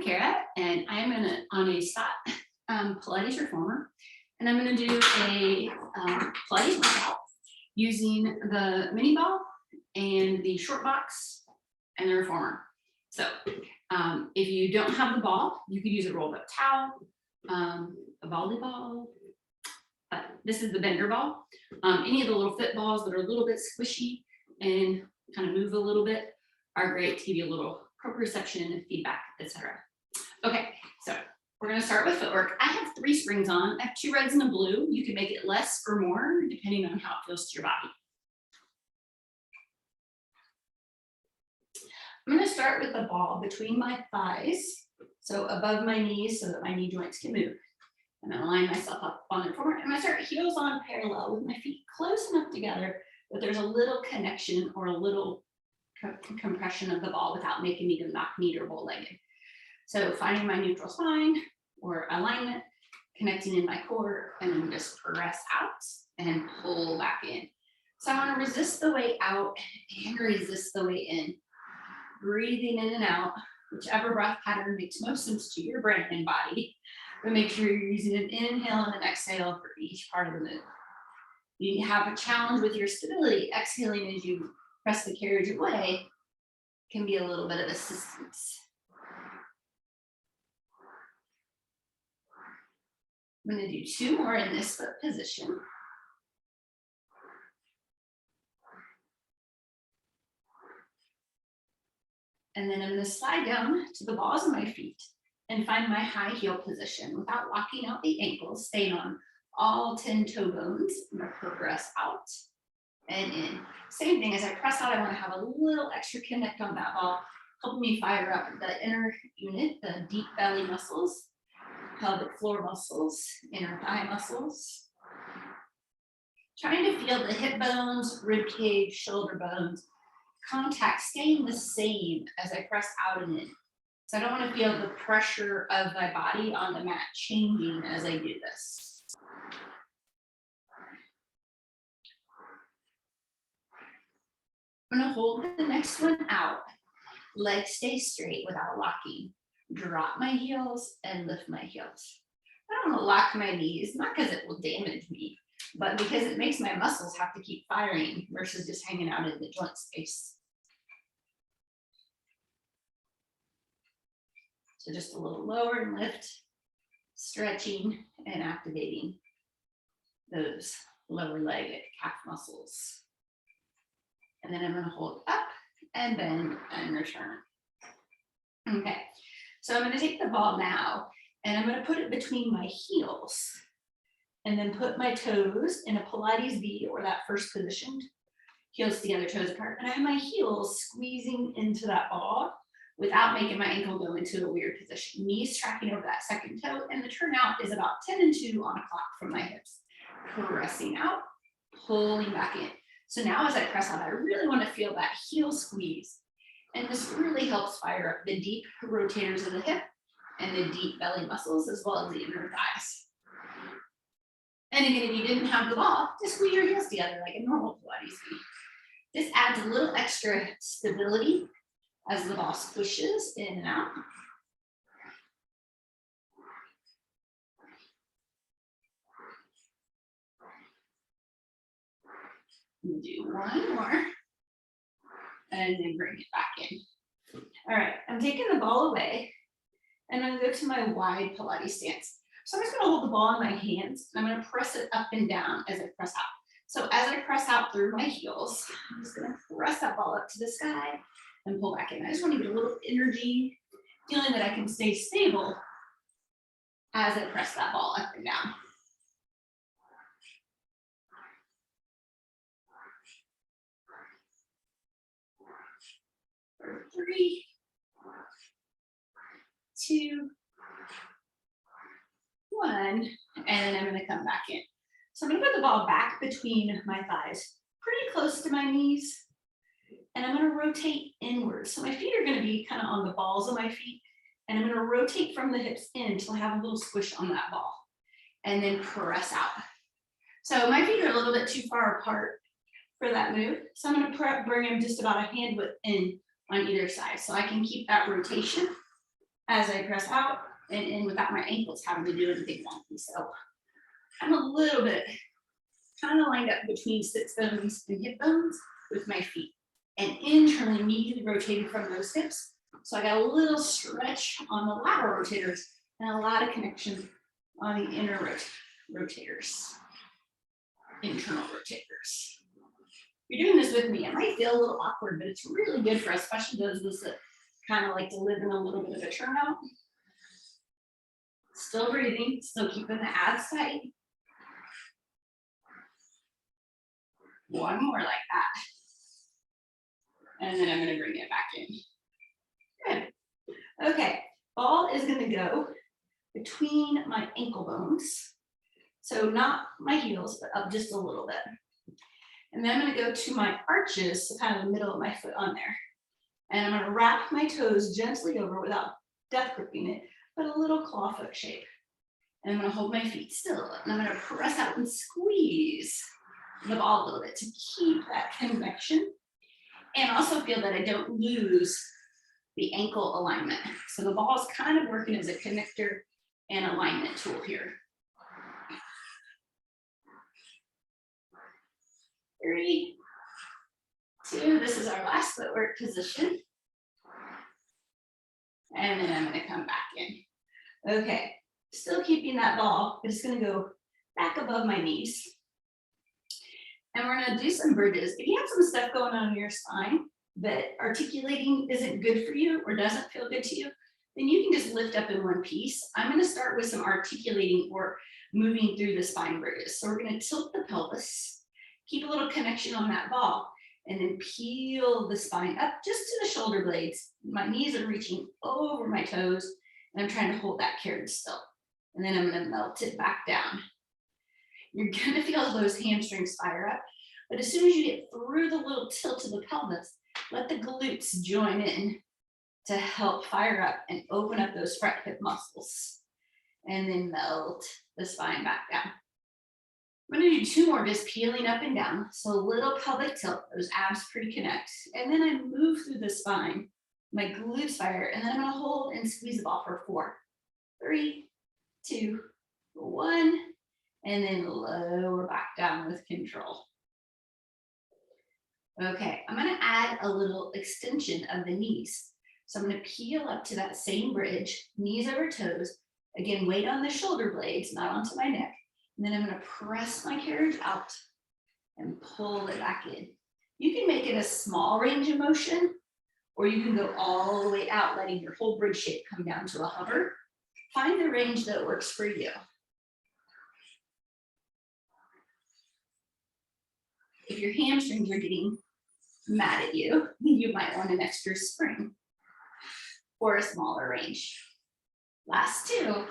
Kara, and I'm on a Stott Pilates Reformer, and I'm going to do a Pilates workout using the mini ball and the short box and the reformer. So if you don't have the ball, you could use a rolled up towel, a volleyball. This is the bender ball. Any of the little fit balls that are a little bit squishy and kind of move a little bit are great to give you a little proprioception, feedback, etc. Okay, so we're going to start with footwork. I have 3 springs on. I have 2 reds and a blue. You can make it less or more depending on how it feels to your body. I'm going to start with the ball between my thighs, so above my knees so that my knee joints can move. I'm going to line myself up on the reformer. I'm going to start heels on parallel with my feet close enough together that there's a little connection or a little compression of the ball without making me go knock-kneed or bow-legged. So finding my neutral spine or alignment, connecting in my core, and then just press out and pull back in. So I want to resist the way out and resist the way in. Breathing in and out, whichever breath pattern makes most sense to your brain and body, but make sure you're using an inhale and an exhale for each part of the move. You have a challenge with your stability. Exhaling as you press the carriage away can be a little bit of assistance. I'm going to do 2 more in this foot position. And then I'm going to slide down to the balls of my feet and find my high heel position without locking out the ankles, staying on all 10 toe bones. I'm going to progress out and in. Same thing, as I press out, I want to have a little extra connect on that ball, helping me fire up the inner unit, the deep belly muscles, pelvic floor muscles, inner thigh muscles. Trying to feel the hip bones, rib cage, shoulder bones, contact staying the same as I press out and in. So I don't want to feel the pressure of my body on the mat changing as I do this. I'm going to hold the next one out. Legs stay straight without locking. Drop my heels and lift my heels. I don't want to lock my knees, not because it will damage me, but because it makes my muscles have to keep firing versus just hanging out in the joint space. So just a little lower and lift, stretching and activating those lower leg calf muscles. And then I'm going to hold up and bend and return. Okay, so I'm going to take the ball now and I'm going to put it between my heels and then put my toes in a Pilates V or that first position, heels together, toes apart. And I have my heels squeezing into that ball without making my ankle go into a weird position. Knees tracking over that second toe, and the turnout is about 10 and 2 on a clock from my hips. Pressing out, pulling back in. So now as I press out, I really want to feel that heel squeeze. And this really helps fire up the deep rotators of the hip and the deep belly muscles, as well as the inner thighs. And again, if you didn't have the ball, just squeeze your heels together like a normal Pilates V. This adds a little extra stability as the ball squishes in and out. We'll do 1 more and then bring it back in. All right, I'm taking the ball away and I'm going to go to my wide Pilates stance. So I'm just going to hold the ball in my hands and I'm going to press it up and down as I press out. So as I press out through my heels, I'm just going to press that ball up to the sky and pull back in. I just want to get a little energy, feeling that I can stay stable as I press that ball up and down. For 3, 2, 1, and then I'm going to come back in. So I'm going to put the ball back between my thighs, pretty close to my knees, and I'm going to rotate inwards. So my feet are going to be kind of on the balls of my feet, and I'm going to rotate from the hips in until I have a little squish on that ball, and then press out. So my feet are a little bit too far apart for that move, so I'm going to bring them just about a hand width in on either side, so I can keep that rotation as I press out and in without my ankles having to do anything wonky. So I'm a little bit kind of lined up between sits bones and hip bones with my feet, and internally immediately rotated from those hips. So I got a little stretch on the lateral rotators and a lot of connection on the inner rotators, internal rotators. If you're doing this with me, it might feel a little awkward, but it's really good for us, especially those of us that kind of like to live in a little bit of a turnout. Still breathing, still keeping the abs tight. One more like that. And then I'm going to bring it back in. Good. Okay, ball is going to go between my ankle bones. So not my heels, but up just a little bit. And then I'm going to go to my arches, so kind of the middle of my foot on there. And I'm going to wrap my toes gently over without death gripping it, but a little claw foot shape. And I'm going to hold my feet still. And I'm going to press out and squeeze the ball a little bit to keep that connection. And also feel that I don't lose the ankle alignment. So the ball is kind of working as a connector and alignment tool here. 3, 2, this is our last footwork position. And then I'm going to come back in. Okay, still keeping that ball, but it's going to go back above my knees. And we're going to do some bridges. If you have some stuff going on in your spine that articulating isn't good for you or doesn't feel good to you, then you can just lift up in one piece. I'm going to start with some articulating or moving through the spine bridges. So we're going to tilt the pelvis, keep a little connection on that ball, and then peel the spine up just to the shoulder blades. My knees are reaching over my toes, and I'm trying to hold that carriage still. And then I'm going to melt it back down. You're going to feel those hamstrings fire up, but as soon as you get through the little tilt of the pelvis, let the glutes join in to help fire up and open up those front hip muscles, and then melt the spine back down. I'm going to do 2 more, just peeling up and down. So a little pelvic tilt, those abs pre-connect. And then I move through the spine, my glutes fire, and then I'm going to hold and squeeze the ball for 4, 3, 2, 1, and then lower back down with control. Okay, I'm going to add a little extension of the knees. So I'm going to peel up to that same bridge, knees over toes. Again, weight on the shoulder blades, not onto my neck. And then I'm going to press my carriage out and pull it back in. You can make it a small range of motion, or you can go all the way out, letting your whole bridge shape come down to a hover. Find the range that works for you. If your hamstrings are getting mad at you, you might want an extra spring or a smaller range. Last 2.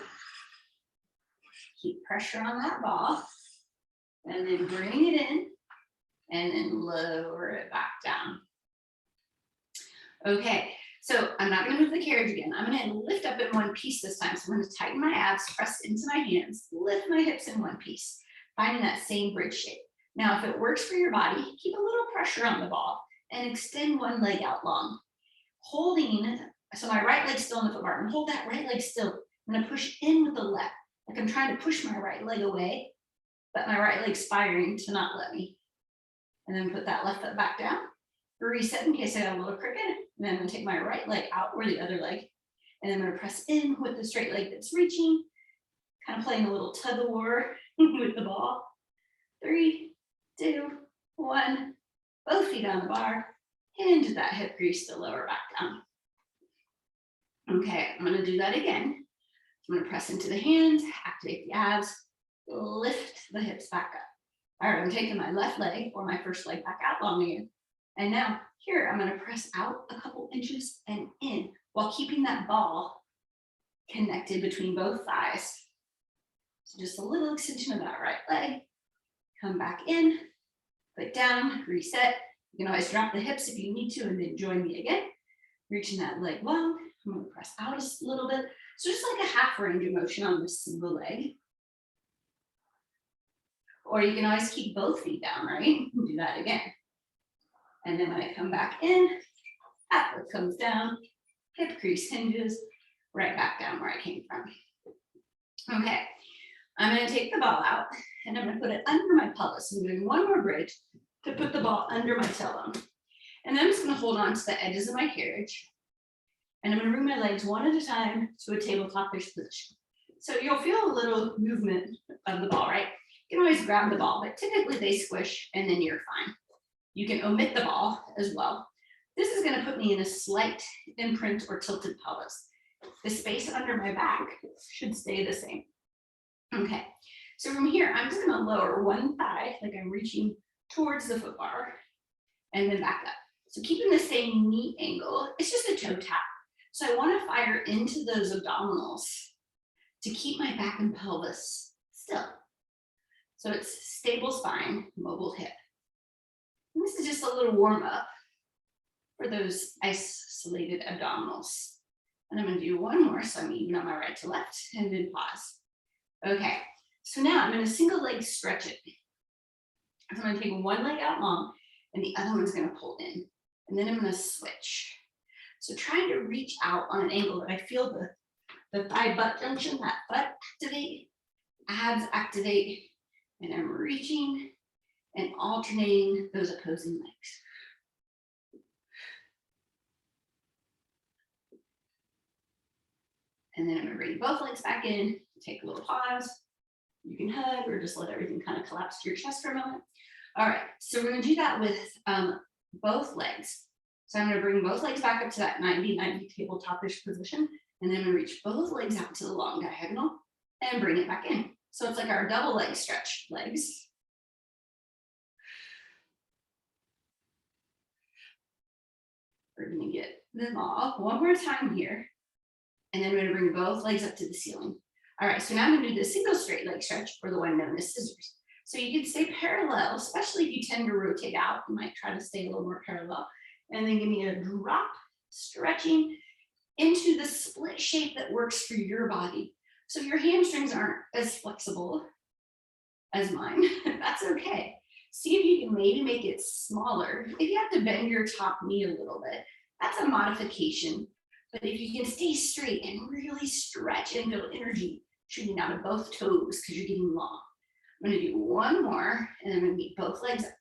Keep pressure on that ball, and then bring it in, and then lower it back down. Okay, so I'm not going to move the carriage again. I'm going to lift up in one piece this time. So I'm going to tighten my abs, press into my hands, lift my hips in one piece, finding that same bridge shape. Now, if it works for your body, keep a little pressure on the ball and extend one leg out long. Holding, so my right leg's still on the foot bar, and hold that right leg still. I'm going to push in with the left. Like I'm trying to push my right leg away, but my right leg's firing to not let me. And then put that left foot back down. Reset in case I got a little crooked. And then I'm going to take my right leg out or the other leg. And then I'm going to press in with the straight leg that's reaching. Kind of playing a little tug of war with the ball. 3, 2, 1. Both feet on the bar. Hinge that hip crease to lower back down. Okay, I'm going to do that again. I'm going to press into the hands, activate the abs, lift the hips back up. All right, I'm taking my left leg or my first leg back out long again. And now here, I'm going to press out a couple inches and in while keeping that ball connected between both thighs. So just a little extension of that right leg. Come back in, put down, reset. You can always drop the hips if you need to and then join me again. Reaching that leg long. I'm going to press out a little bit. So just like a half range of motion on this single leg. Or you can always keep both feet down, right? Do that again. And then when I come back in, that foot comes down, hip crease hinges, right back down where I came from. Okay, I'm going to take the ball out and I'm going to put it under my pelvis. I'm doing one more bridge to put the ball under my tailbone. And then I'm just going to hold on to the edges of my carriage. And I'm going to bring my legs one at a time to a tabletop-ish position. So you'll feel a little movement of the ball, right? You can always grab the ball, but typically they squish and then you're fine. You can omit the ball as well. This is going to put me in a slight imprint or tilted pelvis. The space under my back should stay the same. Okay, so from here, I'm just going to lower one thigh, like I'm reaching towards the foot bar, and then back up. So keeping the same knee angle, it's just a toe tap. So I want to fire into those abdominals to keep my back and pelvis still. So it's stable spine, mobile hip. And this is just a little warm up for those isolated abdominals. And I'm going to do one more, so I'm even on my right to left, and then pause. Okay, so now I'm going to single leg stretch it. So I'm going to take one leg out long, and the other one's going to pull in. And then I'm going to switch. So trying to reach out on an angle that I feel the thigh butt junction, that butt activate, abs activate, and I'm reaching and alternating those opposing legs. And then I'm going to bring both legs back in, take a little pause. You can hug or just let everything kind of collapse to your chest for a moment. All right, so we're going to do that with both legs. So I'm going to bring both legs back up to that 90-90 tabletop-ish position, and then I'm going to reach both legs out to the long diagonal and bring it back in. So it's like our double leg stretch legs. We're going to get them all one more time here, and then we're going to bring both legs up to the ceiling. All right, so now I'm going to do the single straight leg stretch, or the one known as scissors. So you can stay parallel, especially if you tend to rotate out. You might try to stay a little more parallel. And then give me a drop, stretching into the split shape that works for your body. So your hamstrings aren't as flexible as mine. That's okay. See if you can maybe make it smaller. If you have to bend your top knee a little bit, that's a modification. But if you can stay straight and really stretch and feel energy shooting out of both toes because you're getting long. I'm going to do one more, and I'm going to meet both legs up.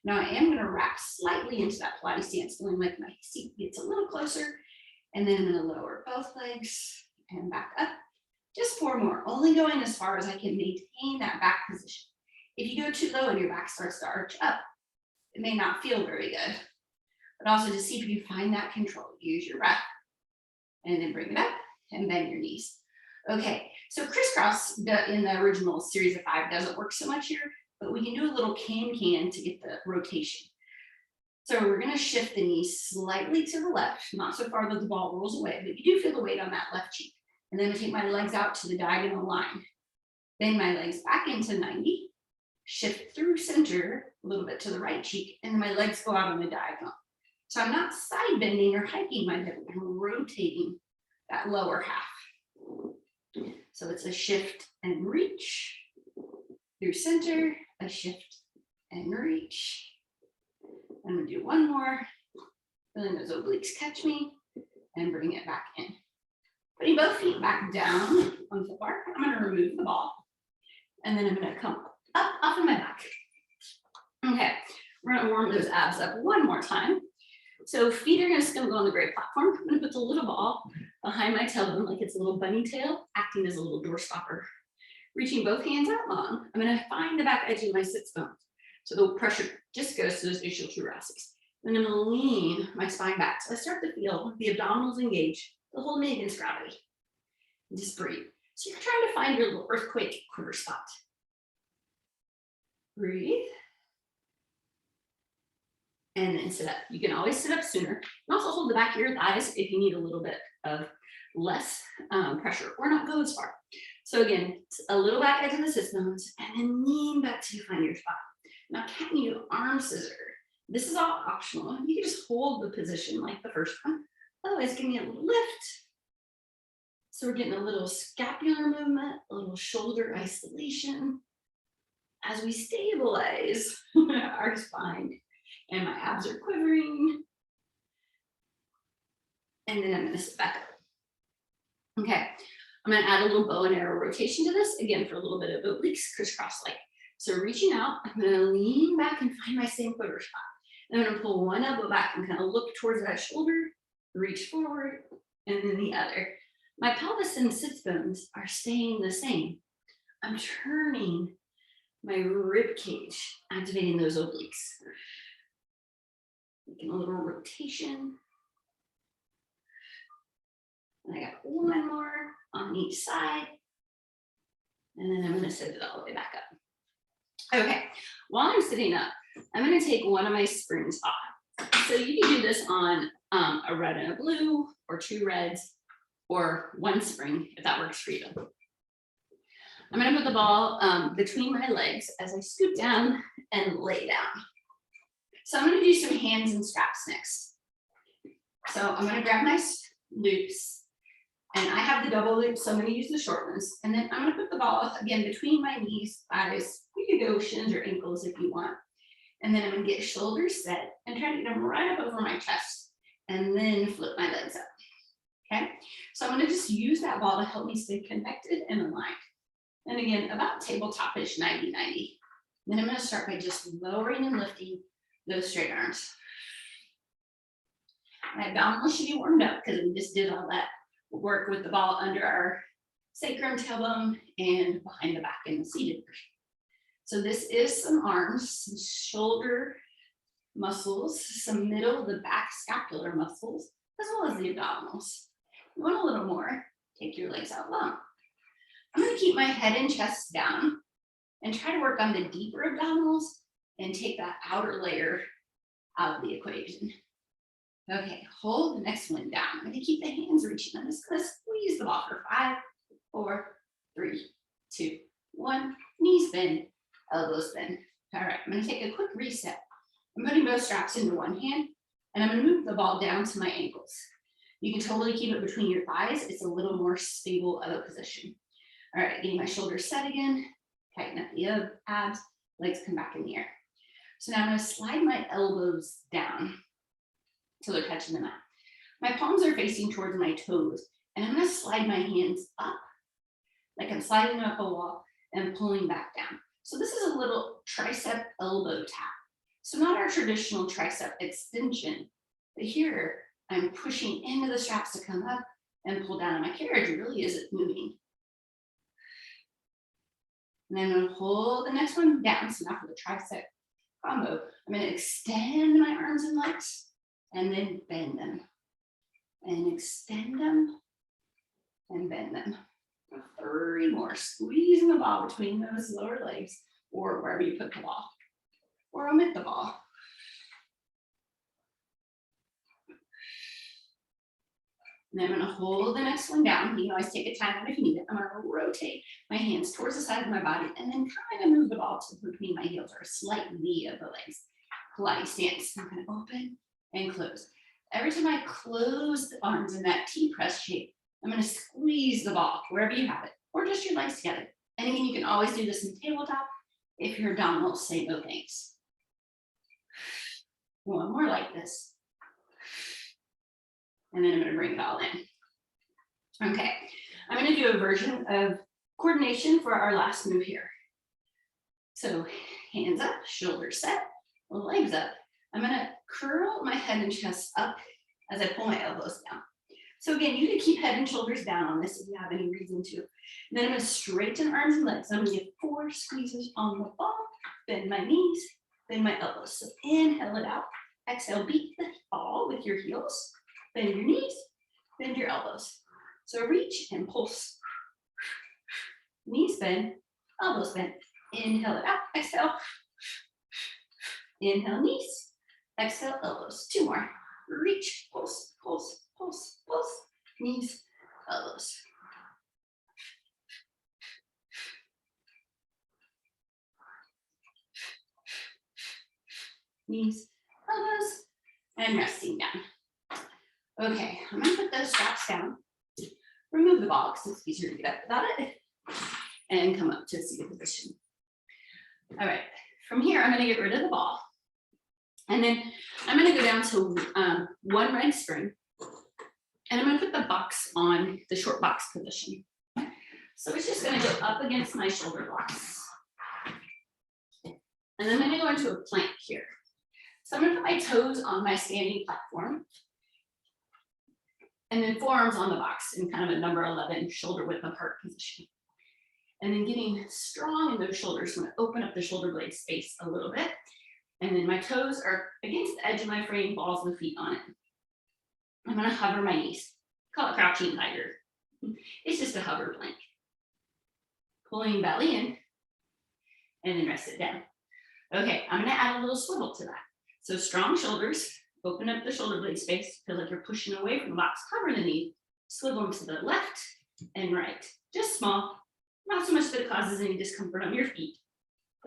Now I am going to wrap slightly into that Pilates stance, feeling like my seat gets a little closer, and then I'm going to lower both legs and back up. Just four more, only going as far as I can maintain that back position. If you go too low and your back starts to arch up, it may not feel very good. But also to see if you find that control, use your breath, and then bring it up and bend your knees. Okay, so crisscross in the original series of 5 doesn't work so much here, but we can do a little can to get the rotation. So we're going to shift the knees slightly to the left, not so far that the ball rolls away, but you do feel the weight on that left cheek. And then I take my legs out to the diagonal line. Bend my legs back into 90, shift through center a little bit to the right cheek, and then my legs go out on the diagonal. So I'm not side bending or hiking my hip, I'm rotating that lower half. So it's a shift and reach through center, a shift and reach. I'm going to do one more, feeling those obliques catch me, and bring it back in. Putting both feet back down on the bar, I'm going to remove the ball, and then I'm going to come up off of my back. Okay, we're going to warm those abs up one more time. So feet are just going to go on the great platform. I'm going to put the little ball behind my tailbone like it's a little bunny tail, acting as a little door stopper. Reaching both hands out long, I'm going to find the back edge of my sits bones. So the pressure just goes to those ischial thoracics. Then I'm going to lean my spine back. So I start to feel the abdominals engage, the whole knee against gravity. And just breathe. So you're trying to find your little earthquake quiver spot. Breathe. And then sit up. You can always sit up sooner. And also hold the back of your thighs if you need a little bit of less pressure or not go as far. So again, a little back edge of the sit bones and then lean back till you find your spot. Now, can you arm scissor? This is all optional. You can just hold the position like the first one. Otherwise, give me a little lift. So we're getting a little scapular movement, a little shoulder isolation as we stabilize our spine. And my abs are quivering. And then I'm going to sit back up. Okay, I'm gonna add a little bow and arrow rotation to this, again, for a little bit of obliques, crisscross leg. So reaching out, I'm gonna lean back and find my same quarter spot. I'm gonna pull one elbow back and kind of look towards that shoulder, reach forward, and then the other. My pelvis and sits bones are staying the same. I'm turning my rib cage, activating those obliques. Making a little rotation. And I got one more on each side. And then I'm gonna sit it all the way back up. Okay, while I'm sitting up, I'm gonna take one of my springs off. So you can do this on a red and a blue, or 2 reds, or 1 spring, if that works for you. I'm gonna put the ball between my legs as I scoop down and lay down. So I'm gonna do some hands and straps next. So I'm gonna grab my loops, and I have the double loop, so I'm gonna use the short ones. And then I'm gonna put the ball, again, between my knees, thighs. You can go shins or ankles if you want. And then I'm gonna get shoulders set and try to get them right up over my chest, and then flip my legs up, okay? So I'm gonna just use that ball to help me stay connected and aligned. And again, about tabletop-ish, 90-90. Then I'm gonna start by just lowering and lifting those straight arms. My abdominal should be warmed up because we just did all that work with the ball under our sacrum, tailbone, and behind the back in the seated version. So this is some arms, some shoulder muscles, some middle, the back scapular muscles, as well as the abdominals. You want a little more, take your legs out long. I'm gonna keep my head and chest down and try to work on the deeper abdominals and take that outer layer out of the equation. Okay, hold the next one down. I'm gonna keep the hands reaching. I'm just gonna squeeze the ball for 5, 4, 3, 2, 1. Knees bend, elbows bend. All right, I'm gonna take a quick reset. I'm putting both straps into one hand, and I'm gonna move the ball down to my ankles. You can totally keep it between your thighs. It's a little more stable of a position. All right, getting my shoulders set again. Tighten up the abs, legs come back in the air. So now I'm gonna slide my elbows down till they're touching the mat. My palms are facing towards my toes, and I'm gonna slide my hands up, like I'm sliding up a wall and pulling back down. So this is a little tricep elbow tap. So not our traditional tricep extension, but here I'm pushing into the straps to come up and pull down, and my carriage really isn't moving. And then I'm gonna hold the next one down. So now for the tricep combo, I'm gonna extend my arms and legs and then bend them. And extend them and bend them. 3 more, squeezing the ball between those lower legs or wherever you put the ball, or omit the ball. And then I'm gonna hold the next one down. You can always take a time out if you need it. I'm gonna rotate my hands towards the side of my body and then kind of move the ball to between my heels, or a slight V of the legs. Pilates stance. I'm gonna open and close. Every time I close the arms in that T-press shape, I'm gonna squeeze the ball wherever you have it, or just your legs together. And again, you can always do this in tabletop if your abdominals say no thanks. One more like this. And then I'm gonna bring it all in. Okay, I'm gonna do a version of coordination for our last move here. So hands up, shoulders set, legs up. I'm gonna curl my head and chest up as I pull my elbows down. So again, you can keep head and shoulders down on this if you have any reason to. And then I'm gonna straighten arms and legs. I'm gonna get 4 squeezes on the ball, bend my knees, bend my elbows. So inhale it out, exhale, beat the ball with your heels, bend your knees, bend your elbows. So reach and pulse. Knees bend, elbows bend. Inhale it out, exhale. Inhale, knees, exhale, elbows. 2 more. Reach, pulse, pulse, pulse, pulse. Knees, elbows. Knees, elbows, and resting down. Okay, I'm gonna put those straps down. Remove the ball because it's easier to get up without it. And come up to a seated position. All right, from here, I'm gonna get rid of the ball. And then I'm gonna go down to 1 red spring. And I'm gonna put the box on the short box position. So it's just gonna go up against my shoulder blocks. And then I'm gonna go into a plank here. So I'm gonna put my toes on my standing platform. And then forearms on the box in kind of a number 11 shoulder width apart position. And then getting strong in those shoulders. I'm gonna open up the shoulder blade space a little bit. And then my toes are against the edge of my frame, balls of the feet on it. I'm gonna hover my knees. Call it crouching tiger. It's just a hover plank. Pulling belly in and then rest it down. Okay, I'm gonna add a little swivel to that. So strong shoulders, open up the shoulder blade space, feel like you're pushing away from the box, cover the knee, swivel them to the left and right. Just small, not so much that it causes any discomfort on your feet.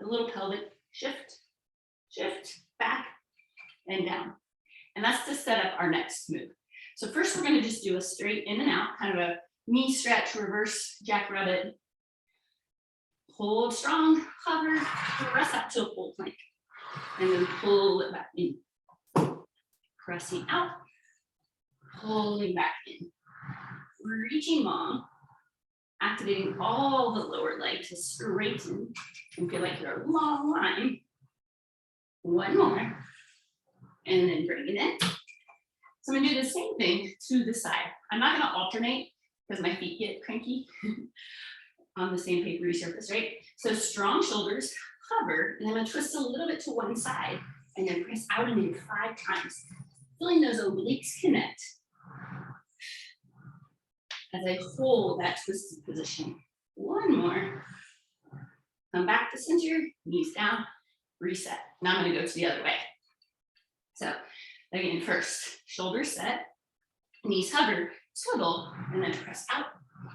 A little pelvic shift, shift, back and down. And that's to set up our next move. So first we're gonna just do a straight in and out, kind of a knee stretch, reverse jackrabbit. Hold strong, hover, press up to a full plank. And then pull it back in. Pressing out, pulling back in. Reaching long, activating all the lower leg to straighten and feel like you're a long line. One more, and then bring it in. So I'm gonna do the same thing to the side. I'm not gonna alternate because my feet get cranky on the same papery surface, right? So strong shoulders, hover, and I'm gonna twist a little bit to one side and then press out and in 5 times. Feeling those obliques connect as I hold that twisted position. One more. Come back to center, knees down, reset. Now I'm gonna go to the other way. So again, first, shoulders set, knees hover, swivel, and then press out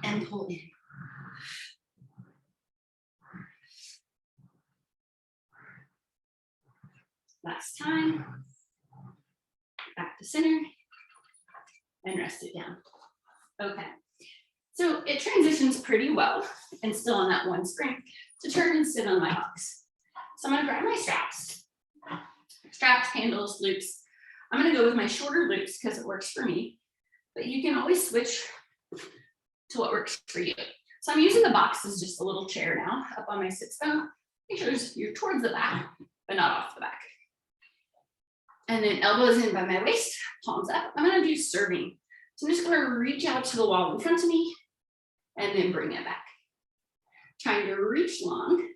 and pull in. Last time. Back to center and rest it down. Okay, so it transitions pretty well and still on that one spring to turn and sit on my box. So I'm gonna grab my straps, handles, loops. I'm gonna go with my shorter loops because it works for me, but you can always switch to what works for you. So I'm using the box as just a little chair now up on my sit bone. Make sure you're towards the back, but not off the back. And then elbows in by my waist, palms up. I'm gonna do serving. So I'm just gonna reach out to the wall in front of me and then bring it back. Trying to reach long.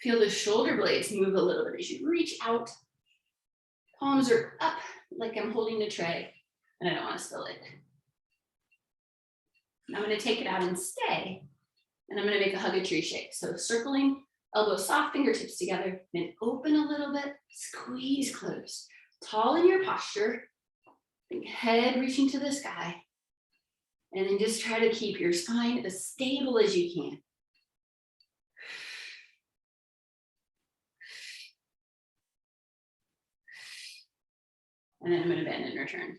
Feel the shoulder blades move a little bit as you reach out. Palms are up like I'm holding a tray and I don't wanna spill it. And I'm gonna take it out and stay. And I'm gonna make a hug a tree shape. So circling, elbows soft, fingertips together, then open a little bit, squeeze close. Tall in your posture, think head reaching to the sky. And then just try to keep your spine as stable as you can. And then I'm gonna bend and return.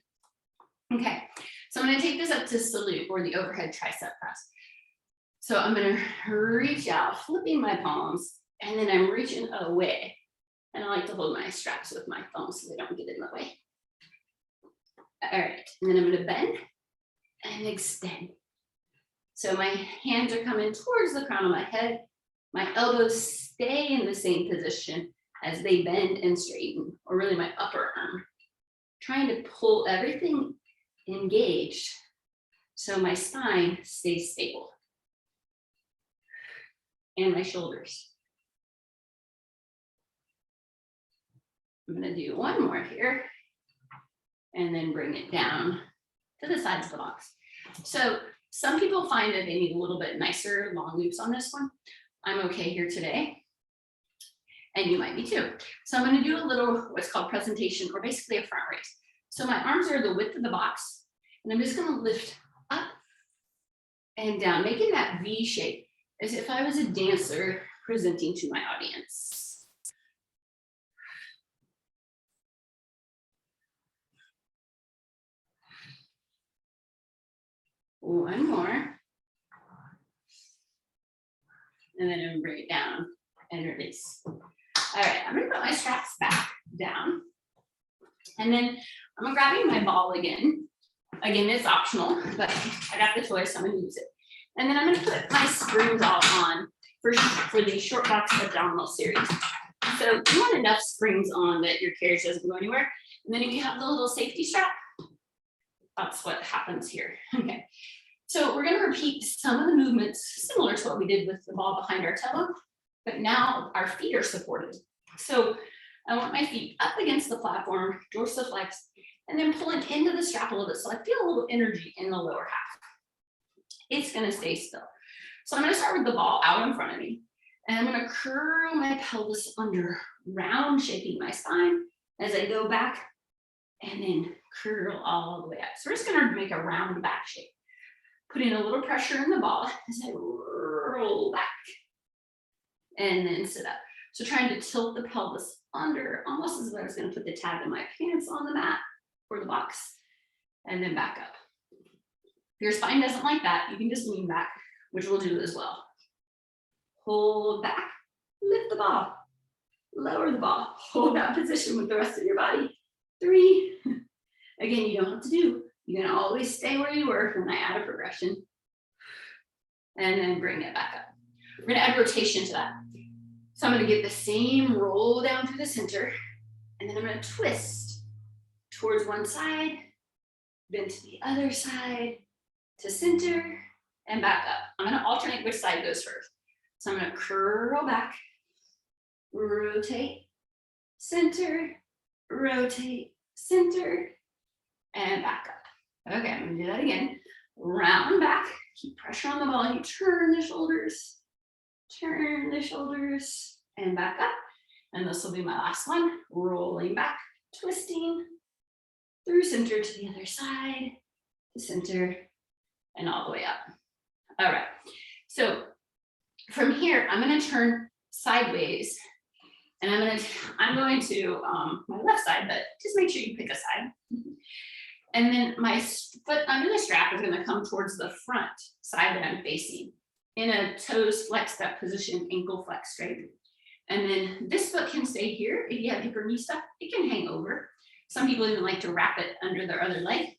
Okay, so I'm gonna take this up to salute or the overhead tricep press. So I'm gonna reach out, flipping my palms, and then I'm reaching away. And I like to hold my straps with my thumbs so they don't get in the way. All right, and then I'm gonna bend and extend. So my hands are coming towards the crown of my head. My elbows stay in the same position as they bend and straighten, or really my upper arm. Trying to pull everything engaged so my spine stays stable. And my shoulders. I'm gonna do one more here and then bring it down to the sides of the box. So some people find that they need a little bit nicer long loops on this one. I'm okay here today. And you might be too. So I'm gonna do a little what's called presentation, or basically a front raise. So my arms are the width of the box and I'm just gonna lift up and down, making that V shape as if I was a dancer presenting to my audience. One more. And then I'm gonna bring it down and release. All right, I'm gonna put my straps back down. And then I'm grabbing my ball again. Again, it's optional, but I got the choice, so I'm gonna use it. And then I'm gonna put my springs all on for the short box abdominal series. So you want enough springs on that your carriage doesn't go anywhere. And then if you have the little safety strap, that's what happens here. Okay. So we're gonna repeat some of the movements similar to what we did with the ball behind our tailbone, but now our feet are supported. So I want my feet up against the platform, dorsiflex, and then pulling into the strap a little bit. So I feel a little energy in the lower half. It's gonna stay still. So I'm gonna start with the ball out in front of me. And I'm gonna curl my pelvis under, round shaping my spine as I go back and then curl all the way up. So we're just gonna make a round back shape. Putting a little pressure in the ball as I roll back and then sit up. So trying to tilt the pelvis under, almost as if I was gonna put the tab in my pants on the mat or the box, and then back up. If your spine doesn't like that, you can just lean back, which we'll do as well. Hold back, lift the ball, lower the ball, hold that position with the rest of your body. 3. Again, you don't have to do, you can always stay where you were when I add a progression. And then bring it back up. We're gonna add rotation to that. So I'm gonna get the same roll down through the center, and then I'm gonna twist towards one side, then to the other side, to center, and back up. I'm gonna alternate which side goes first. So I'm gonna curl back, rotate, center, rotate, center, and back up. Okay, I'm gonna do that again. Round back, keep pressure on the ball. You turn the shoulders, and back up. And this will be my last one. Rolling back, twisting, through center to the other side, to center, and all the way up. All right, so from here, I'm gonna turn sideways, and I'm going to my left side, but just make sure you pick a side. And then my foot under the strap is gonna come towards the front side that I'm facing in a toes flexed up position, ankle flex straight. And then this foot can stay here. If you have hip or knee stuff, it can hang over. Some people even like to wrap it under their other leg.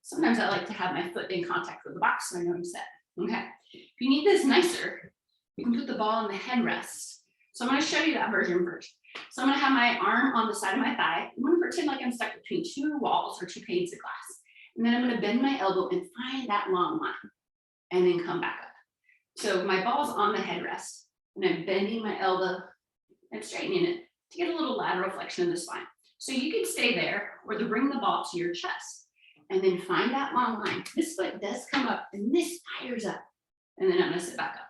Sometimes I like to have my foot in contact with the box so I know I'm set. Okay, if you need this nicer, you can put the ball in the headrest. So I'm gonna show you that version first. So I'm gonna have my arm on the side of my thigh. I'm gonna pretend like I'm stuck between 2 walls or 2 panes of glass. And then I'm gonna bend my elbow and find that long line and then come back up. So my ball's on the headrest and I'm bending my elbow and straightening it to get a little lateral flexion in the spine. So you can stay there or to bring the ball to your chest and then find that long line. This foot does come up and this fires up. And then I'm gonna sit back up.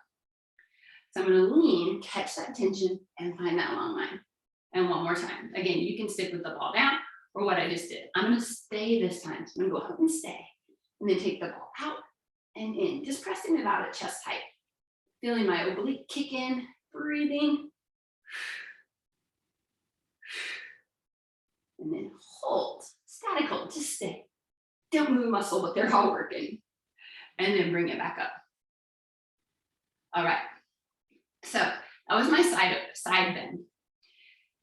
So I'm gonna lean, catch that tension and find that long line. And one more time. Again, you can stick with the ball down or what I just did. I'm gonna stay this time. So I'm gonna go up and stay and then take the ball out and in, just pressing it out at chest height. Feeling my oblique kick in, breathing. And then hold, static hold, just stay. Don't move a muscle, but they're all working. And then bring it back up. All right, so that was my side bend.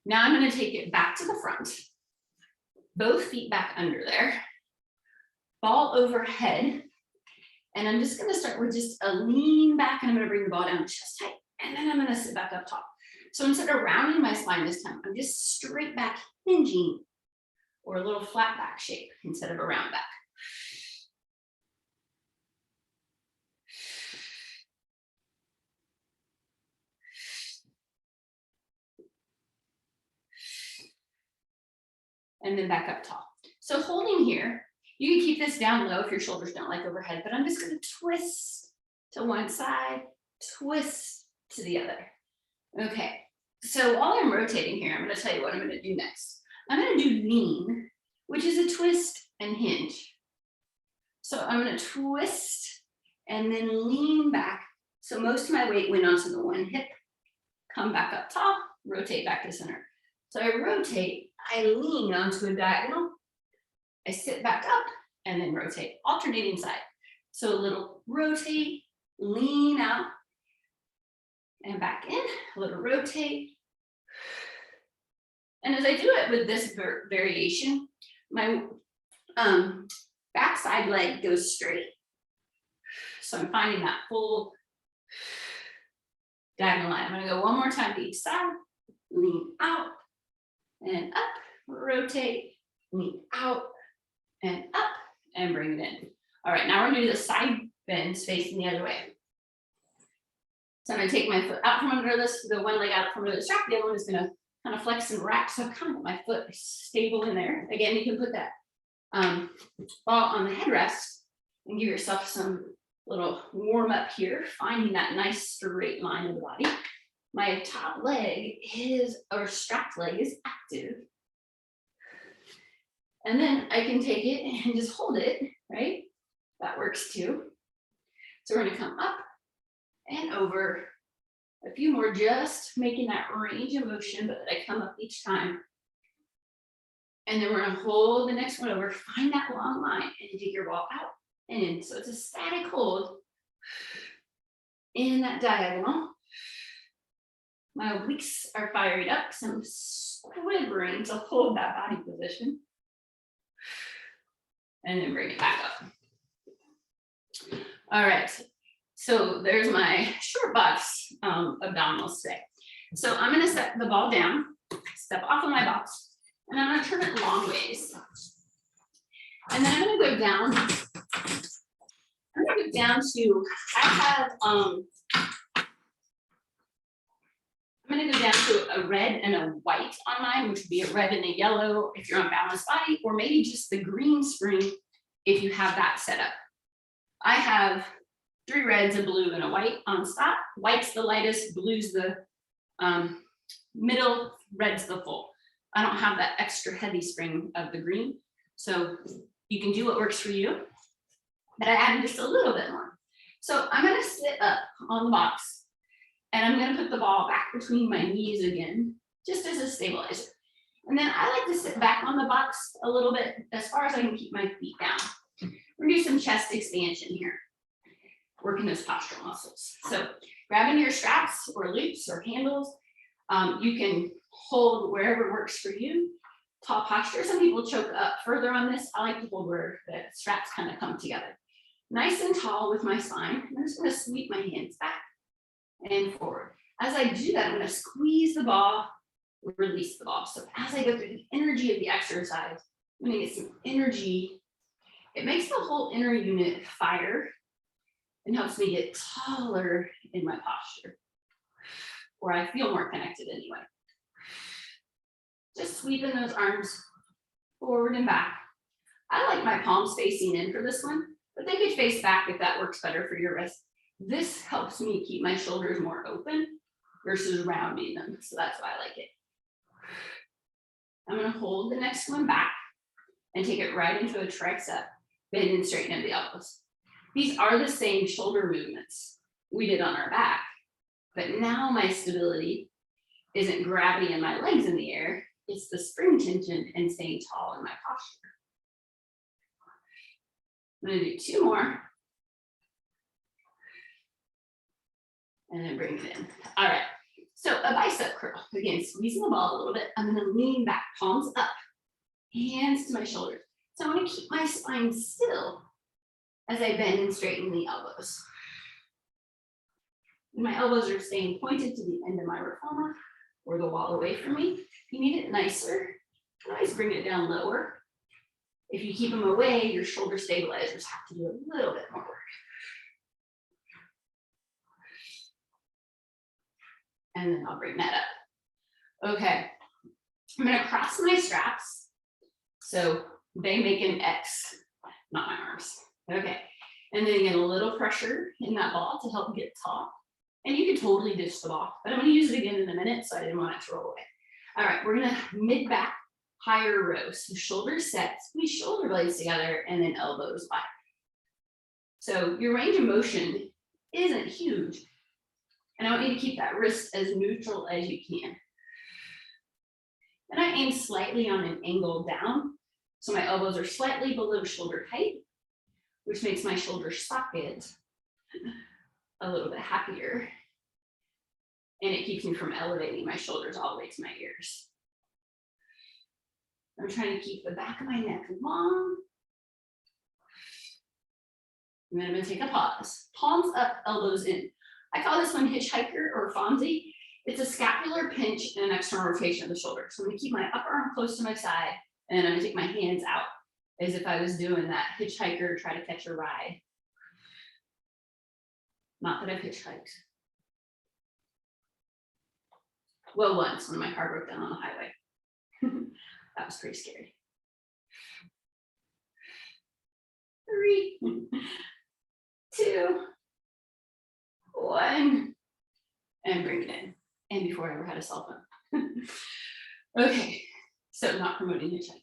Now I'm gonna take it back to the front. Both feet back under there. Ball overhead. And I'm just gonna start with just a lean back and I'm gonna bring the ball down to chest height. And then I'm gonna sit back up top. So instead of rounding my spine this time, I'm just straight back hinging or a little flat back shape instead of a round back. And then back up tall. So holding here, you can keep this down low if your shoulders don't like overhead, but I'm just gonna twist to one side, twist to the other. Okay, so while I'm rotating here, I'm gonna tell you what I'm gonna do next. I'm gonna do lean, which is a twist and hinge. So I'm gonna twist and then lean back. So most of my weight went onto the one hip, come back up top, rotate back to center. So I rotate, I lean onto a diagonal, I sit back up and then rotate, alternating side. So a little rotate, lean out and back in, a little rotate. And as I do it with this variation, my Backside leg goes straight. So I'm finding that full diagonal line. I'm gonna go one more time to each side, lean out and up, rotate, lean out and up, and bring it in. All right, now we're gonna do the side bends facing the other way. So I'm gonna take my foot out from under this, the one leg out from under the strap, the other one is gonna kind of flex and wrap, so kind of my foot is stable in there. Again, you can put that ball on the headrest and give yourself some little warm up here, finding that nice straight line of the body. My top leg is, or strapped leg is active. And then I can take it and just hold it, right? That works too. So we're gonna come up and over. A few more, just making that range of motion, but that I come up each time. And then we're gonna hold the next one over, find that long line, and take your ball out and in. So it's a static hold in that diagonal. My obliques are firing up because I'm squivering to hold that body position. And then bring it back up. All right, so there's my short box abdominals today. So I'm gonna set the ball down, step off of my box, and I'm gonna turn it long ways. And then I'm gonna go down. I'm gonna go down to, I have, I'm gonna go down to a red and a white on mine, which would be a red and a yellow if you're on balanced body, or maybe just the green spring if you have that set up. I have 3 reds, a blue, and a white on Stott. White's the lightest, blue's the middle, red's the full. I don't have that extra heavy spring of the green, so you can do what works for you, but I added just a little bit more. So I'm gonna sit up on the box, and I'm gonna put the ball back between my knees again, just as a stabilizer. And then I like to sit back on the box a little bit, as far as I can keep my feet down. We're gonna do some chest expansion here, working those postural muscles. So grabbing your straps or loops or handles, you can hold wherever works for you. Tall posture, some people choke up further on this. I like to hold where the straps kind of come together. Nice and tall with my spine. I'm just gonna sweep my hands back and forward. As I do that, I'm gonna squeeze the ball, release the ball. So as I go through the energy of the exercise, I'm gonna get some energy. It makes the whole inner unit fire and helps me get taller in my posture, or I feel more connected anyway. Just sweeping those arms forward and back. I like my palms facing in for this one, but they could face back if that works better for your wrist. This helps me keep my shoulders more open versus rounding them, so that's why I like it. I'm gonna hold the next one back and take it right into a tricep, bend and straighten the elbows. These are the same shoulder movements we did on our back, but now my stability isn't gravity and my legs in the air, it's the spring tension and staying tall in my posture. I'm gonna do 2 more. And then bring it in. All right, so a bicep curl. Again, squeezing the ball a little bit. I'm gonna lean back, palms up, hands to my shoulders. So I wanna keep my spine still as I bend and straighten the elbows. And my elbows are staying pointed to the end of my reformer or the wall away from me. If you need it nicer, you can always bring it down lower. If you keep them away, your shoulder stabilizers have to do a little bit more work. And then I'll bring that up. Okay, I'm gonna cross my straps. So they make an X, not my arms. Okay, and then get a little pressure in that ball to help get tall. And you can totally ditch the ball, but I'm gonna use it again in a minute, so I didn't want it to roll away. All right, we're gonna mid-back higher row. So shoulders set, squeeze shoulder blades together, and then elbows wide. So your range of motion isn't huge. And I want you to keep that wrist as neutral as you can. And I aim slightly on an angle down. So my elbows are slightly below shoulder height, which makes my shoulder socket a little bit happier. And it keeps me from elevating my shoulders all the way to my ears. I'm trying to keep the back of my neck long. And then I'm gonna take a pause. Palms up, elbows in. I call this one hitchhiker or Fonzie. It's a scapular pinch and an external rotation of the shoulder. So I'm gonna keep my upper arm close to my side, and then I'm gonna take my hands out as if I was doing that hitchhiker, try to catch a ride. Not that I've hitchhiked. Well, once when my car broke down on the highway. That was pretty scary. 3, 2, 1, and bring it in. And before I ever had a cell phone. Okay, so not promoting hitchhiking.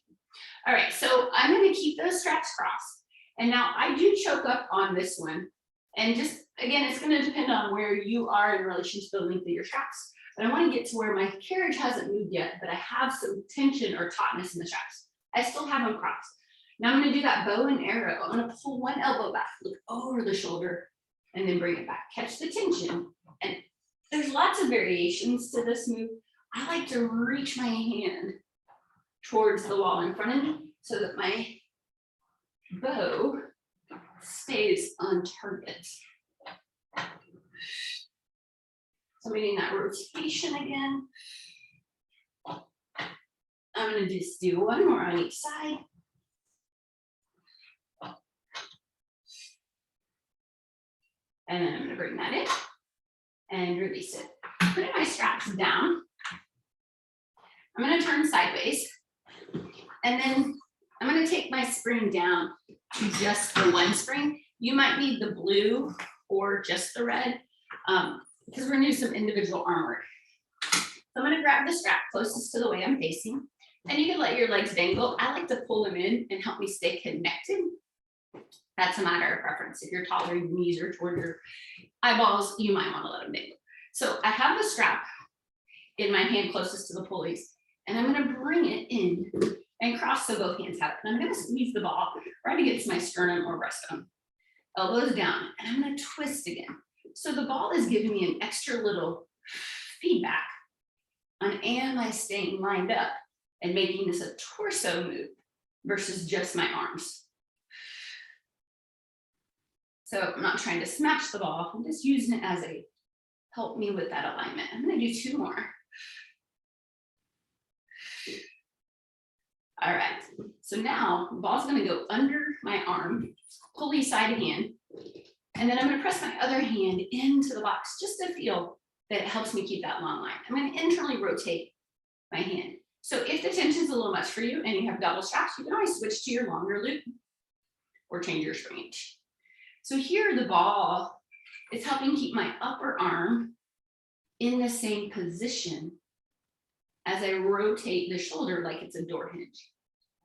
All right, so I'm gonna keep those straps crossed. And now I do choke up on this one. And just, again, it's gonna depend on where you are in relation to the length of your straps. But I wanna get to where my carriage hasn't moved yet, but I have some tension or tautness in the straps. I still have them crossed. Now I'm gonna do that bow and arrow. I'm gonna pull one elbow back, look over the shoulder, and then bring it back. Catch the tension. And there's lots of variations to this move. I like to reach my hand towards the wall in front of me so that my bow stays on target. So I'm getting that rotation again. I'm gonna just do one more on each side. And then I'm gonna bring that in and release it. Putting my straps down. I'm gonna turn sideways. And then I'm gonna take my spring down to just the one spring. You might need the blue or just the red because we're gonna do some individual arm work. So I'm gonna grab the strap closest to the way I'm facing, and you can let your legs dangle. I like to pull them in and help me stay connected. That's a matter of preference. If you're taller, your knees are toward your eyeballs, you might want to let them dangle. So I have the strap in my hand closest to the pulleys, and I'm going to bring it in and cross so both hands have it. And I'm going to squeeze the ball right against my sternum or breastbone. Elbows down, and I'm going to twist again. So the ball is giving me an extra little feedback on am I staying lined up and making this a torso move versus just my arms. So I'm not trying to smash the ball. I'm just using it as a help me with that alignment. I'm going to do 2 more. All right. So now the ball's going to go under my arm, pulley side hand. And then I'm going to press my other hand into the box just to feel that it helps me keep that long line. I'm going to internally rotate my hand. So if the tension is a little much for you and you have double straps, you can always switch to your longer loop or change your spring inch. So here the ball is helping keep my upper arm in the same position as I rotate the shoulder like it's a door hinge.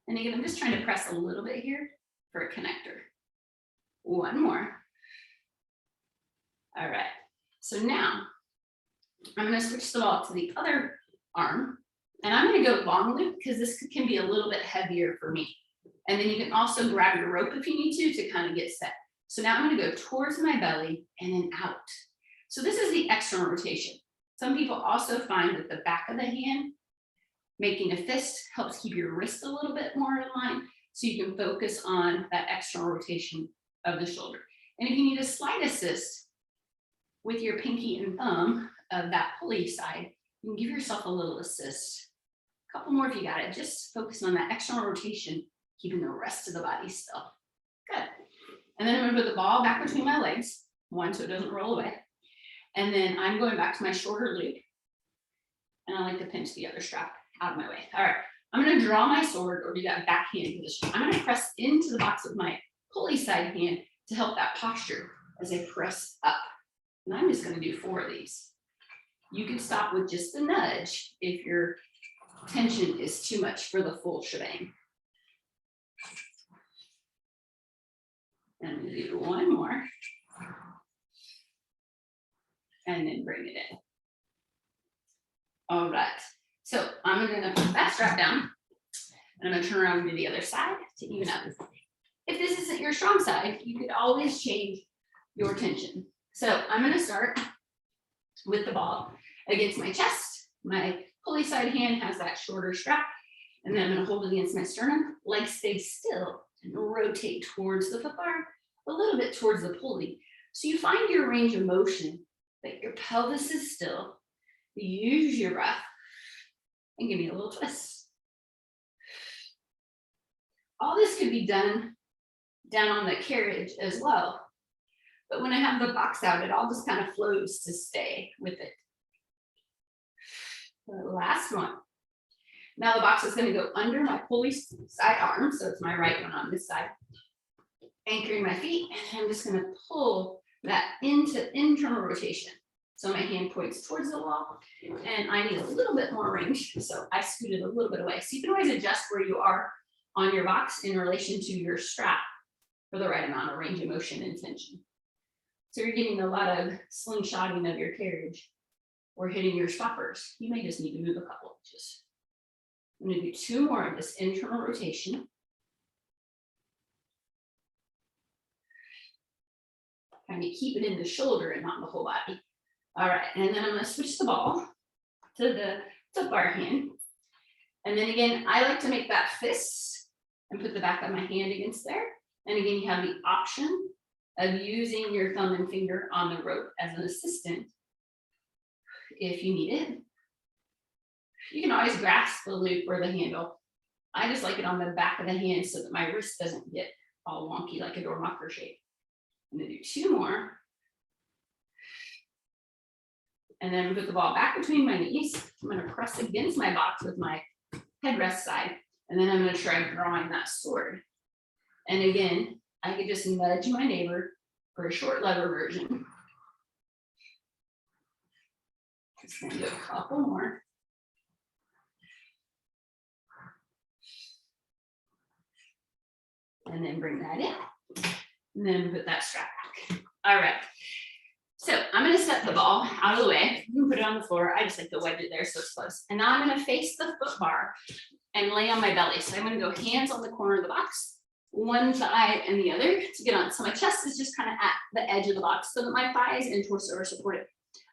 And again, I'm just trying to press a little bit here for a connector. 1 more. All right, so now I'm gonna switch the ball to the other arm, and I'm gonna go long loop because this can be a little bit heavier for me. And then you can also grab your rope if you need to kind of get set. So now I'm gonna go towards my belly and then out. So this is the external rotation. Some people also find that the back of the hand, making a fist, helps keep your wrist a little bit more in line so you can focus on that external rotation of the shoulder. And if you need a slight assist with your pinky and thumb of that pulley side, you can give yourself a little assist. A couple more if you got it. Just focus on that external rotation, keeping the rest of the body still. Good. And then I'm gonna put the ball back between my legs, 1 so it doesn't roll away. And then I'm going back to my shorter loop. And I like to pinch the other strap out of my way. All right, I'm gonna draw my sword or do that backhand position. I'm gonna press into the box with my pulley side hand to help that posture as I press up. And I'm just gonna do 4 of these. You can stop with just a nudge if your tension is too much for the full shebang. And I'm gonna do 1 more. And then bring it in. All right, so I'm gonna put that strap down and I'm gonna turn around and do the other side to even up. If this isn't your strong side, you could always change your tension. So I'm gonna start with the ball against my chest. My pulley side hand has that shorter strap, and then I'm gonna hold it against my sternum. Legs stay still and rotate towards the foot bar. a little bit towards the pulley. So you find your range of motion, that your pelvis is still. You use your breath and give me a little twist. All this could be done down on the carriage as well. But when I have the box out, it all just kind of flows to stay with it. The last one. Now the box is going to go under my pulley side arm, so it's my right one on this side. Anchoring my feet, and I'm just going to pull that into internal rotation. So my hand points towards the wall, and I need a little bit more range, so I scoot it a little bit away. So you can always adjust where you are on your box in relation to your strap for the right amount of range of motion and tension. So you're getting a lot of slingshotting of your carriage or hitting your stoppers. You may just need to move a couple inches. I'm going to do 2 more of this internal rotation. Kind of keep it in the shoulder and not the whole body. All right, and then I'm going to switch the ball to the foot bar hand. And then again, I like to make that fist and put the back of my hand against there. And again, you have the option of using your thumb and finger on the rope as an assistant if you need it. You can always grasp the loop or the handle. I just like it on the back of the hand so that my wrist doesn't get all wonky like a door knocker shape. I'm going to do 2 more. And then put the ball back between my knees. I'm going to press against my box with my headrest side. And then I'm going to try drawing that sword. And again, I could just nudge my neighbor for a short lever version. Just going to do a couple more. And then bring that in. And then put that strap back. All right. So I'm going to set the ball out of the way. You can put it on the floor. I just like to wedge it there so it's close. And now I'm going to face the foot bar and lay on my belly. So I'm going to go hands on the corner of the box, one thigh and the other to get on. So my chest is just kind of at the edge of the box so that my thighs and torso are supported.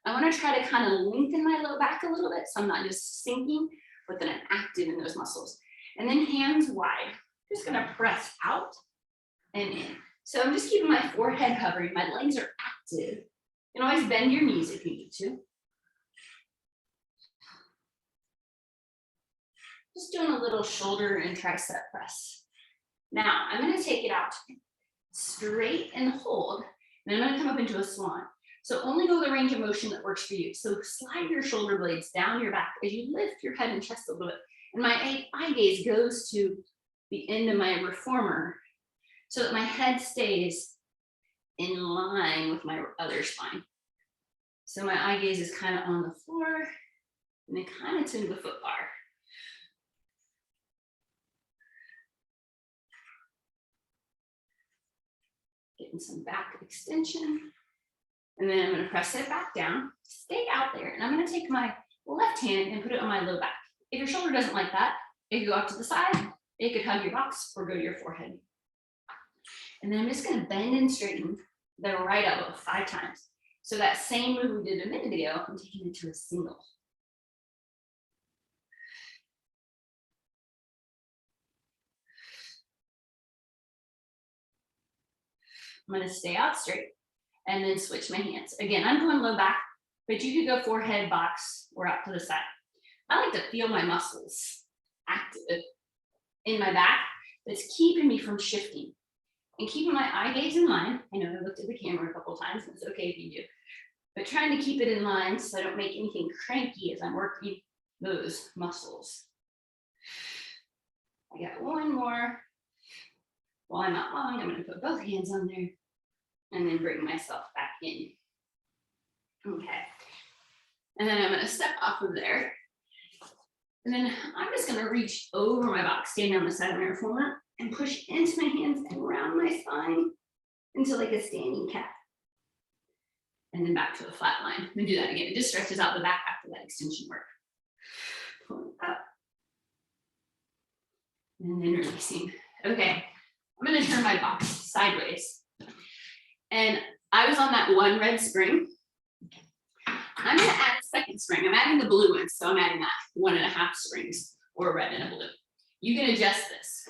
I want to try to kind of lengthen my low back a little bit so I'm not just sinking, but then I'm active in those muscles. And then hands wide. Just going to press out and in. So I'm just keeping my forehead hovering. My legs are active. You can always bend your knees if you need to. Just doing a little shoulder and tricep press. Now I'm going to take it out straight and hold. And then I'm going to come up into a swan. So only go the range of motion that works for you. So slide your shoulder blades down your back as you lift your head and chest a little bit. And my eye gaze goes to the end of my reformer so that my head stays in line with my other spine. So my eye gaze is kind of on the floor and then kind of to the foot bar. Getting some back extension. And then I'm going to press it back down, stay out there. And I'm going to take my left hand and put it on my low back. If your shoulder doesn't like that, it could go out to the side, it could hug your box or go to your forehead. And then I'm just going to bend and straighten the right elbow 5 times. So that same move we did a minute ago, I'm taking it to a single. I'm going to stay out straight and then switch my hands. Again, I'm going low back, but you could go forehead, box, or out to the side. I like to feel my muscles active in my back. That's keeping me from shifting and keeping my eye gaze in line. I know I looked at the camera a couple of times, and it's okay if you do, but trying to keep it in line so I don't make anything cranky as I'm working those muscles. I got 1 more. While I'm not long, I'm going to put both hands on there and then bring myself back in. Okay. And then I'm going to step off of there. And then I'm just going to reach over my box, stand on the side of my reformer, and push into my hands and around my spine into like a standing cat. And then back to a flat line. And do that again. It just stretches out the back after that extension work. Pulling up. And then releasing. Okay. I'm going to turn my box sideways. And I was on that 1 red spring. I'm going to add a second spring. I'm adding the blue one, so I'm adding that 1.5 springs, or red and a blue. You can adjust this.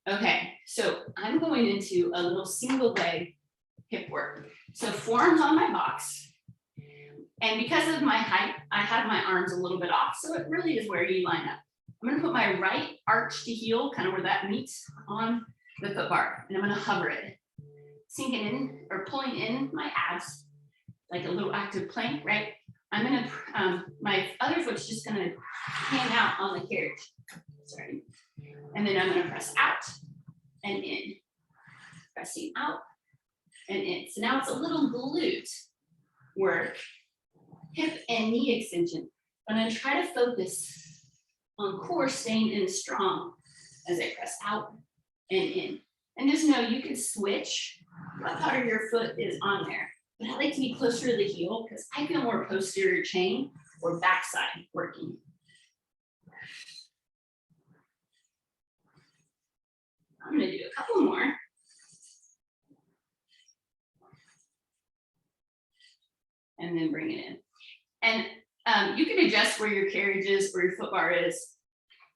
Okay, so I'm going into a little single leg hip work. So forearms on my box. And because of my height, I have my arms a little bit off. So it really is where you line up. I'm gonna put my right arch to heel, kind of where that meets on the foot bar. And I'm gonna hover it, sinking in or pulling in my abs, like a little active plank, right? I'm gonna, my other foot's just gonna hang out on the carriage. Sorry. And then I'm gonna press out and in, pressing out and in. So now it's a little glute work, hip and knee extension. I'm gonna try to focus on core staying in strong as I press out and in. And just know you can switch what part of your foot is on there. But I like to be closer to the heel because I feel more posterior chain or backside working. I'm gonna do a couple more. And then bring it in. And you can adjust where your carriage is, where your foot bar is.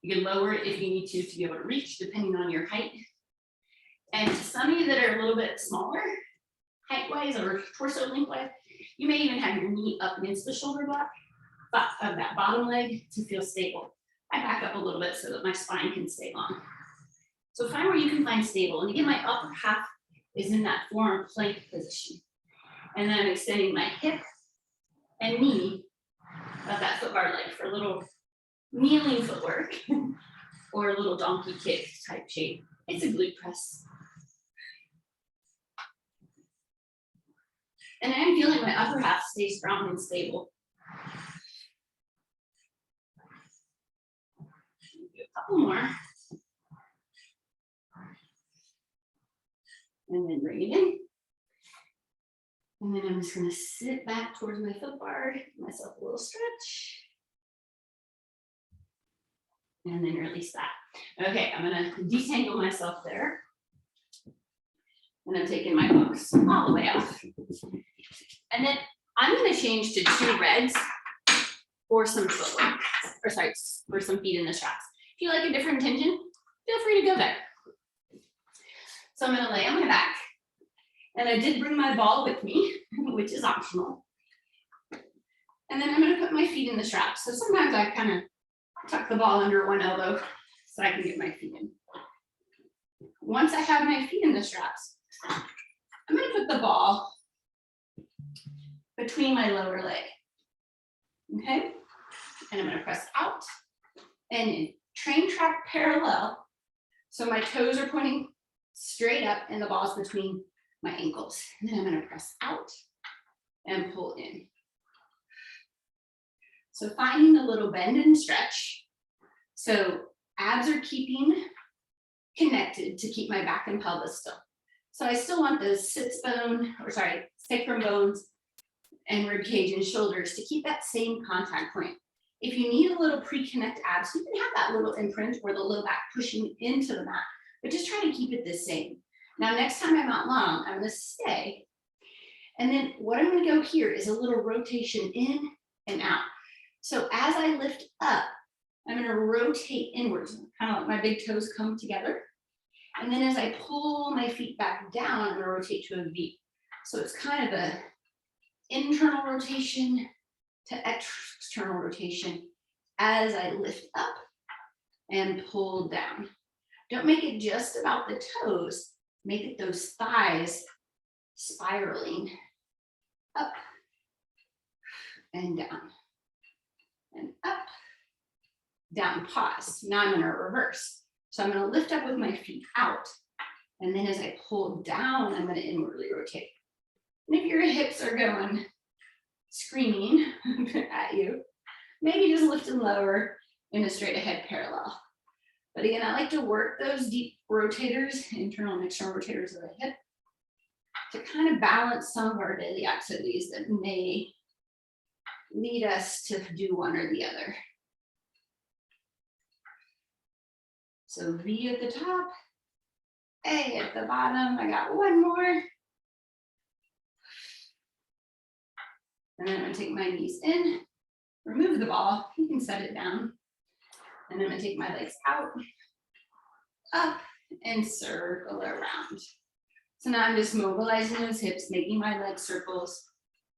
You can lower it if you need to be able to reach, depending on your height. And some of you that are a little bit smaller, height-wise or torso length-wise, you may even have your knee up against the shoulder block of that bottom leg to feel stable. I back up a little bit so that my spine can stay long. So find where you can find stable. And again, my upper half is in that forearm plank position. And then I'm extending my hip and knee of that foot bar leg for a little kneeling footwork or a little donkey kick type shape. It's a glute press. And I'm feeling my upper half stay strong and stable. Do a couple more. And then bring it in. And then I'm just gonna sit back towards my foot bar, give myself a little stretch. And then release that. Okay, I'm gonna detangle myself there. And I'm taking my box all the way off. And then I'm gonna change to 2 reds or some footwork, or sorry, or some feet in the straps. If you like a different intention, feel free to go there. So I'm gonna lay on my back. And I did bring my ball with me, which is optional. And then I'm gonna put my feet in the straps. So sometimes I kind of tuck the ball under one elbow so I can get my feet in. Once I have my feet in the straps, I'm gonna put the ball between my lower leg, okay? And I'm gonna press out and in. Train track parallel. So my toes are pointing straight up and the ball's between my ankles. And then I'm gonna press out and pull in. So finding a little bend and stretch. So abs are keeping connected to keep my back and pelvis still. So I still want those sacrum bones and rib cage and shoulders to keep that same contact point. If you need a little pre-connect abs, you can have that little imprint or the low back pushing into the mat, but just try to keep it the same. Now, next time I'm out long, I'm gonna stay. And then what I'm gonna go here is a little rotation in and out. So as I lift up, I'm gonna rotate inwards, kind of let my big toes come together. And then as I pull my feet back down, I'm gonna rotate to a V. So it's kind of a internal rotation to external rotation as I lift up and pull down. Don't make it just about the toes. Make it those thighs spiraling up and down and up, down, pause. Now I'm gonna reverse. So I'm gonna lift up with my feet out. And then as I pull down, I'm gonna inwardly rotate. And if your hips are going screaming at you, maybe just lift them lower in a straight ahead parallel. But again, I like to work those deep rotators, internal and external rotators of the hip, to kind of balance some of our daily activities that may lead us to do one or the other. So V at the top, A at the bottom. I got one more. And then I'm gonna take my knees in, remove the ball, you can set it down. And I'm gonna take my legs out, up, and circle around. So now I'm just mobilizing those hips, making my legs circles,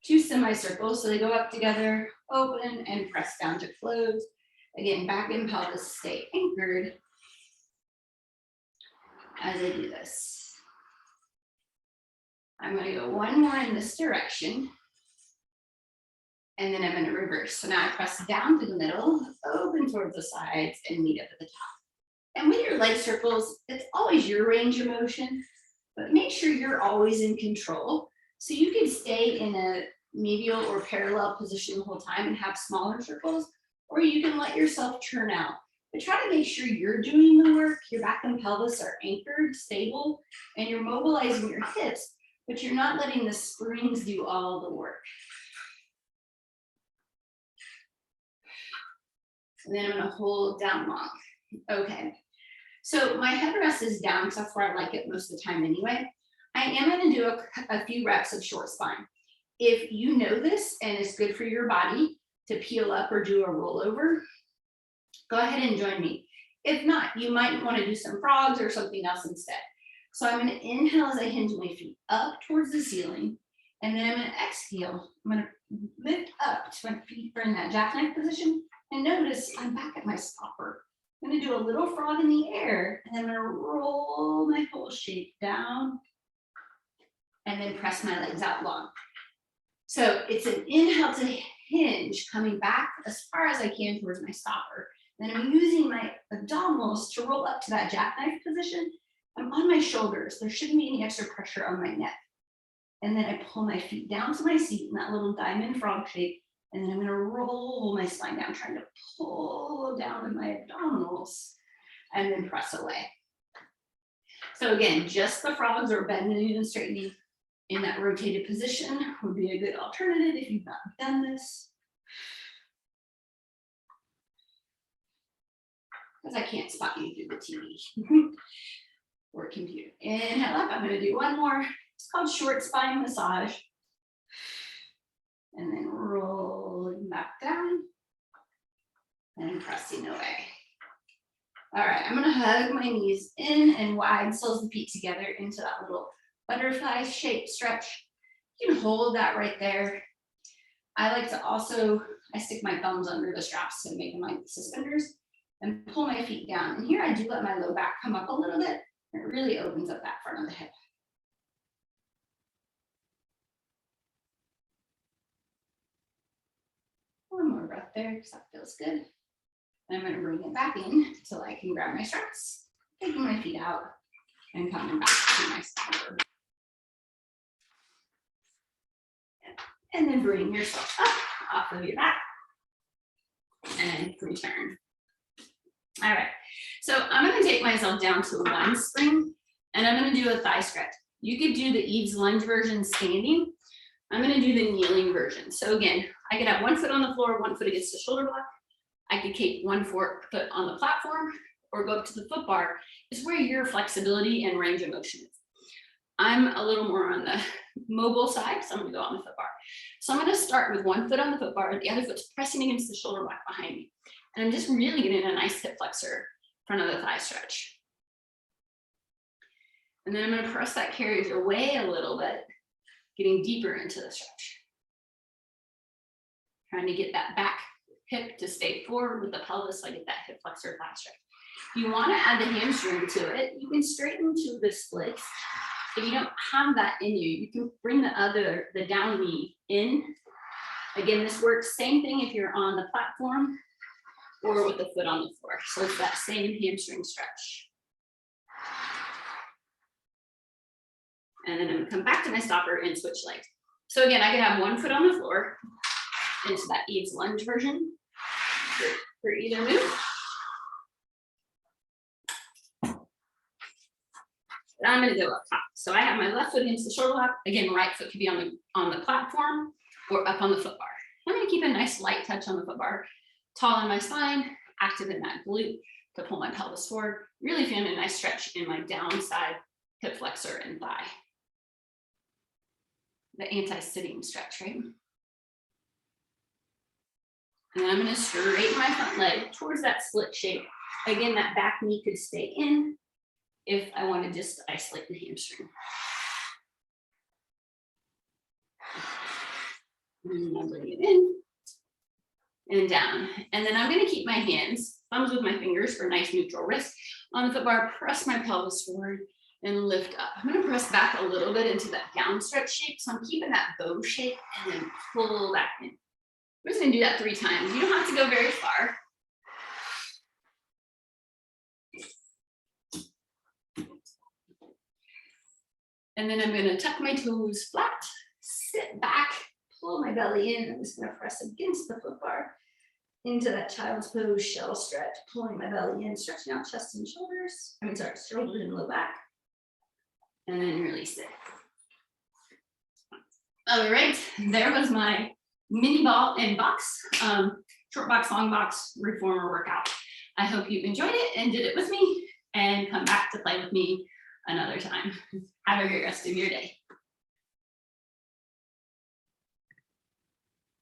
2 semicircles. So they go up together, open, and press down to close. Again, back and pelvis stay anchored as I do this. I'm going to go one more in this direction. And then I'm going to reverse. So now I press down to the middle, open towards the sides, and meet up at the top. And with your leg circles, it's always your range of motion, but make sure you're always in control. So you can stay in a medial or parallel position the whole time and have smaller circles, or you can let yourself churn out. But try to make sure you're doing the work, your back and pelvis are anchored, stable, and you're mobilizing your hips, but you're not letting the springs do all the work. And then I'm gonna hold down long. Okay, so my headrest is down because that's where I like it most of the time anyway. I am gonna do a few reps of short spine. If you know this and it's good for your body to peel up or do a rollover, go ahead and join me. If not, you might wanna do some frogs or something else instead. So I'm gonna inhale as I hinge my feet up towards the ceiling, and then I'm gonna exhale. I'm gonna lift up to my feet are in that jackknife position, and notice I'm back at my stopper. I'm gonna do a little frog in the air, and then I'm gonna roll my whole shape down, and then press my legs out long. So it's an inhale to hinge, coming back as far as I can towards my stopper. Then I'm using my abdominals to roll up to that jackknife position. I'm on my shoulders. There shouldn't be any extra pressure on my neck. And then I pull my feet down to my seat in that little diamond frog shape. And then I'm gonna roll my spine down, trying to pull down in my abdominals and then press away. So again, just the frogs or bending and straightening in that rotated position would be a good alternative if you've not done this. Because I can't spot you through the TV or computer. Inhale up, I'm gonna do one more. It's called short spine massage. And then rolling back down and pressing away. All right, I'm gonna hug my knees in and wide soles of the feet together into that little butterfly shape stretch. You can hold that right there. I like to also, I stick my thumbs under the straps to make them like suspenders and pull my feet down. And here I do let my low back come up a little bit. It really opens up that front of the hip. One more breath there because that feels good. And I'm going to bring it back in until I can grab my straps, taking my feet out and coming back to my stopper. And then bring yourself up off of your back and return. All right, so I'm going to take myself down to one spring and I'm going to do a thigh stretch. You could do the Eve's lunge version standing. I'm going to do the kneeling version. So again, I could have one foot on the floor, one foot against the shoulder block. I could keep one foot on the platform or go up to the foot bar. It's where your flexibility and range of motion is. I'm a little more on the mobile side, so I'm gonna go on the foot bar. So I'm gonna start with one foot on the foot bar, the other foot's pressing against the shoulder block behind me. And I'm just really getting a nice hip flexor front of the thigh stretch. And then I'm gonna press that carriage away a little bit, getting deeper into the stretch. Trying to get that back hip to stay forward with the pelvis, so I get that hip flexor thigh stretch. If you wanna add the hamstring to it, you can straighten to the splits. If you don't have that in you, you can bring the down knee in. Again, this works, same thing if you're on the platform or with the foot on the floor. So it's that same hamstring stretch. And then I'm gonna come back to my stopper and switch legs. So again, I could have one foot on the floor into that Eve's lunge version for either move. But I'm gonna go up top. So I have my left foot against the shoulder block. Again, right foot could be on the platform or up on the foot bar. I'm gonna keep a nice light touch on the foot bar, tall in my spine, active in that glute to pull my pelvis forward, really feeling a nice stretch in my downside hip flexor and thigh. The anti-sitting stretch, right? And then I'm gonna straighten my front leg towards that split shape. Again, that back knee could stay in. if I want to just isolate the hamstring. And I'll bring it in and down. And then I'm going to keep my hands, thumbs with my fingers for a nice neutral wrist on the foot bar, press my pelvis forward and lift up. I'm going to press back a little bit into that down stretch shape. So I'm keeping that bow shape and then pull back in. We're just going to do that 3 times. You don't have to go very far. And then I'm going to tuck my toes flat, sit back, pull my belly in. I'm just going to press against the foot bar into that child's pose shell stretch, pulling my belly in, stretching out chest and shoulders. Shoulders and low back. And then release it. All right, there was my mini ball and box, short box, long box reformer workout. I hope you enjoyed it and did it with me, and come back to play with me another time. Have a great rest of your day.